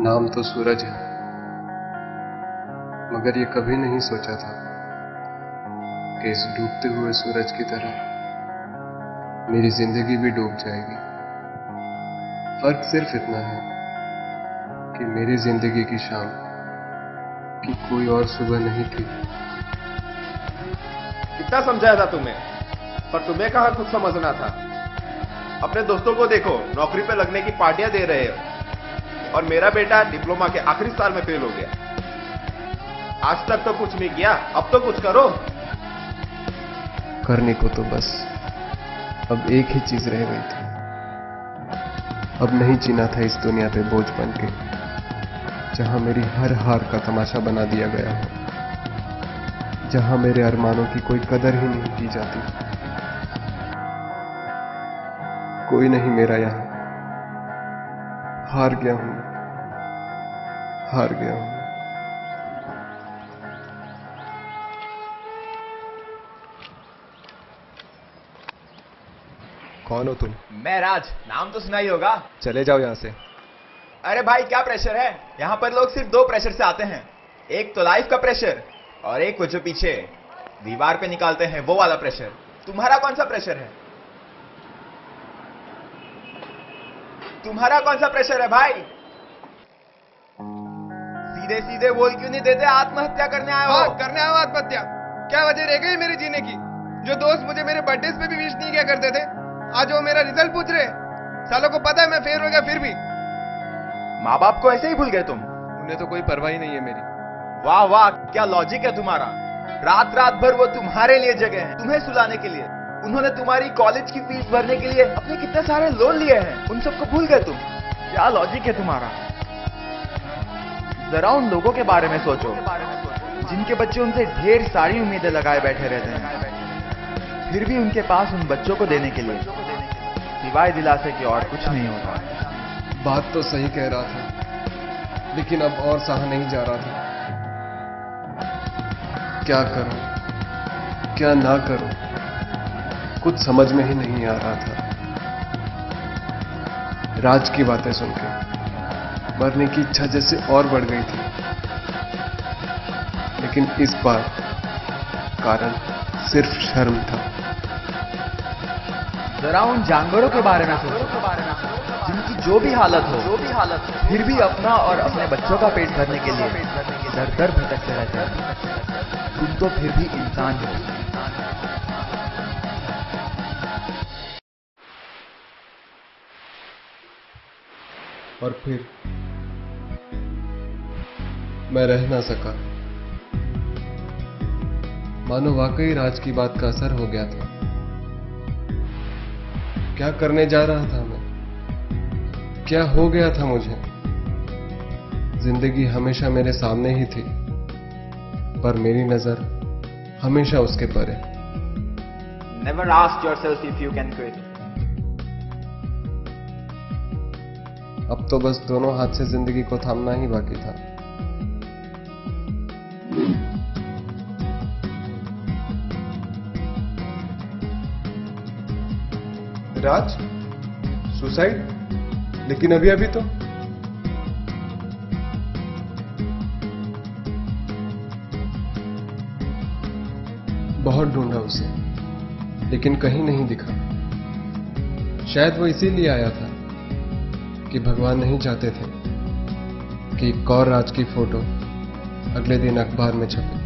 नाम तो सूरज है, मगर ये कभी नहीं सोचा था कि इस डूबते हुए सूरज की तरह मेरी जिंदगी भी डूब जाएगी। फर्क सिर्फ इतना है कि मेरी जिंदगी की शाम की कोई और सुबह नहीं थी। कितना समझाया था तुम्हें, पर तुम्हें कहां कुछ समझना था। अपने दोस्तों को देखो, नौकरी पे लगने की पार्टियां दे रहे हो, और मेरा बेटा डिप्लोमा के आखिरी साल में फेल हो गया। आज तक तो कुछ नहीं किया, अब तो कुछ करो। करने को तो बस अब एक ही चीज रह गई थी। अब नहीं जीना था इस दुनिया पे बोझ बन के, जहां मेरी हर हार का तमाशा बना दिया गया हो, जहां मेरे अरमानों की कोई कदर ही नहीं की जाती। कोई नहीं मेरा यहां, हार गया हूं, हार गया हूं। कौन हो तुम? मैं राज, नाम तो सुना ही होगा। चले जाओ यहाँ से। अरे भाई क्या प्रेशर है, यहाँ पर लोग सिर्फ दो प्रेशर से आते हैं। एक तो लाइफ का प्रेशर, और एक वो जो पीछे दीवार पे निकालते हैं वो वाला प्रेशर। तुम्हारा कौन सा प्रेशर है? तुम्हारा कौन सा प्रेशर है भाई? सीधे सीधे बोल क्यों नहीं देते? आत्महत्या करने आए हो? करने आया हूं आत्महत्या। क्या वजह रह गई मेरे जीने की? जो दोस्त मुझे मेरे बर्थडे पे भी विश नहीं किया करते थे, आज वो मेरा रिजल्ट पूछ रहे। सालों को पता है मैं फेल हो गया, फिर भी माँ बाप को ऐसे ही भूल गए तुम? उन्हें तो कोई परवाह ही नहीं है मेरी। वाह वाह, क्या लॉजिक है तुम्हारा। रात रात भर वो तुम्हारे लिए जगे हैं, तुम्हें सुलाने के लिए। उन्होंने तुम्हारी कॉलेज की फीस भरने के लिए अपने कितने सारे लोन लिए हैं, उन सबको भूल गए तुम। क्या लॉजिक है तुम्हारा। जरा उन लोगों के बारे में सोचो जिनके बच्चे उनसे ढेर सारी उम्मीदें लगाए बैठे रहते हैं, फिर भी उनके पास उन बच्चों को देने के लिए सिवाय दिलासे के और कुछ नहीं होता। बात तो सही कह रहा था, लेकिन अब और सहा नहीं जा रहा था। क्या करूं, क्या ना करूं, कुछ समझ में ही नहीं आ रहा था। राज की बातें सुन के मरने की इच्छा जैसे और बढ़ गई थी, लेकिन इस बार कारण सिर्फ शर्म था। जरा उन जानवरों के बारे में सोचो जिनकी जो भी हालत हो फिर भी अपना और अपने बच्चों का पेट भरने के लिए दर दर भटकते रहते हैं। तुम तो फिर भी इंसान हो। और फिर मैं रह ना सका। मानो वाकई राज की बात का असर हो गया था। क्या करने जा रहा था मैं, क्या हो गया था मुझे। जिंदगी हमेशा मेरे सामने ही थी, पर मेरी नजर हमेशा उसके परे। Never ask yourself if you can quit. अब तो बस दोनों हाथ से जिंदगी को थामना ही बाकी था। राज, सुसाइड? लेकिन अभी अभी तो बहुत ढूंढा उसे, लेकिन कहीं नहीं दिखा। शायद वो इसीलिए आया था कि भगवान नहीं चाहते थे कि एक और राज की फोटो अगले दिन अखबार में छपे।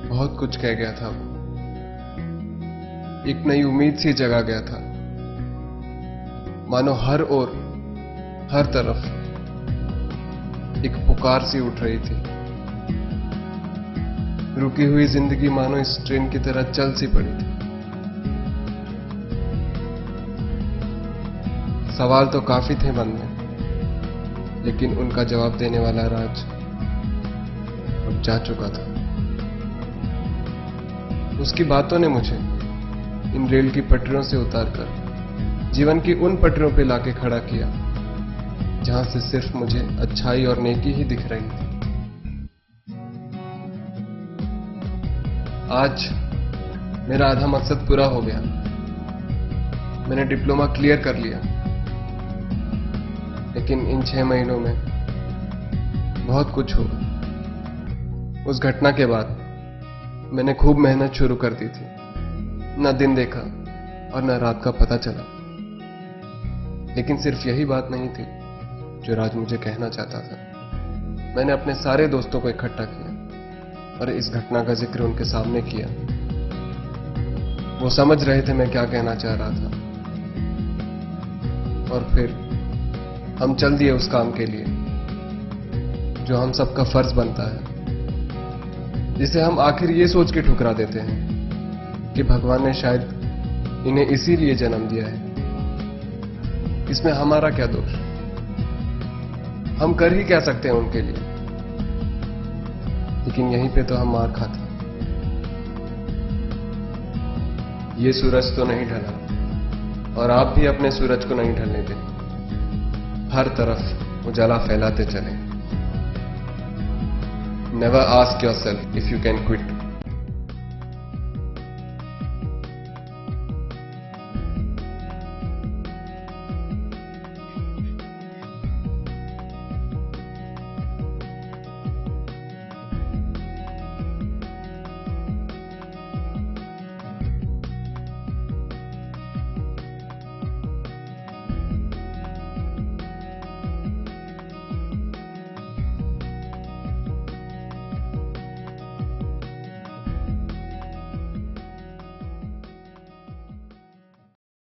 बहुत कुछ कह गया था वो, एक नई उम्मीद सी जगा गया था। मानो हर ओर, हर तरफ एक पुकार सी उठ रही थी। रुकी हुई जिंदगी मानो इस ट्रेन की तरह चल सी पड़ी थी। सवाल तो काफी थे मन में, लेकिन उनका जवाब देने वाला राज अब जा चुका था। उसकी बातों ने मुझे इन रेल की पटरियों से उतारकर जीवन की उन पटरियों पे लाके खड़ा किया जहां से सिर्फ मुझे अच्छाई और नेकी ही दिख रही थी। आज मेरा आधा मकसद पूरा हो गया। मैंने डिप्लोमा क्लियर कर लिया, लेकिन इन 6 महीनों में बहुत कुछ हुआ। उस घटना के बाद मैंने खूब मेहनत शुरू कर दी थी। न दिन देखा और न रात का पता चला, लेकिन सिर्फ यही बात नहीं थी जो राज मुझे कहना चाहता था। मैंने अपने सारे दोस्तों को इकट्ठा किया और इस घटना का जिक्र उनके सामने किया। वो समझ रहे थे मैं क्या कहना चाह रहा था, और फिर हम चल दिए उस काम के लिए जो हम सबका फर्ज बनता है, जिसे हम आखिर ये सोच के ठुकरा देते हैं कि भगवान ने शायद इन्हें इसीलिए जन्म दिया है। इसमें हमारा क्या दोष? हम कर ही क्या सकते हैं उनके लिए? लेकिन यहीं पे तो हम मार खाते। ये सूरज तो नहीं ढला और आप भी अपने सूरज को नहीं ढलने दें। हर तरफ उजाला फैलाते चलें। Never ask yourself if you can quit.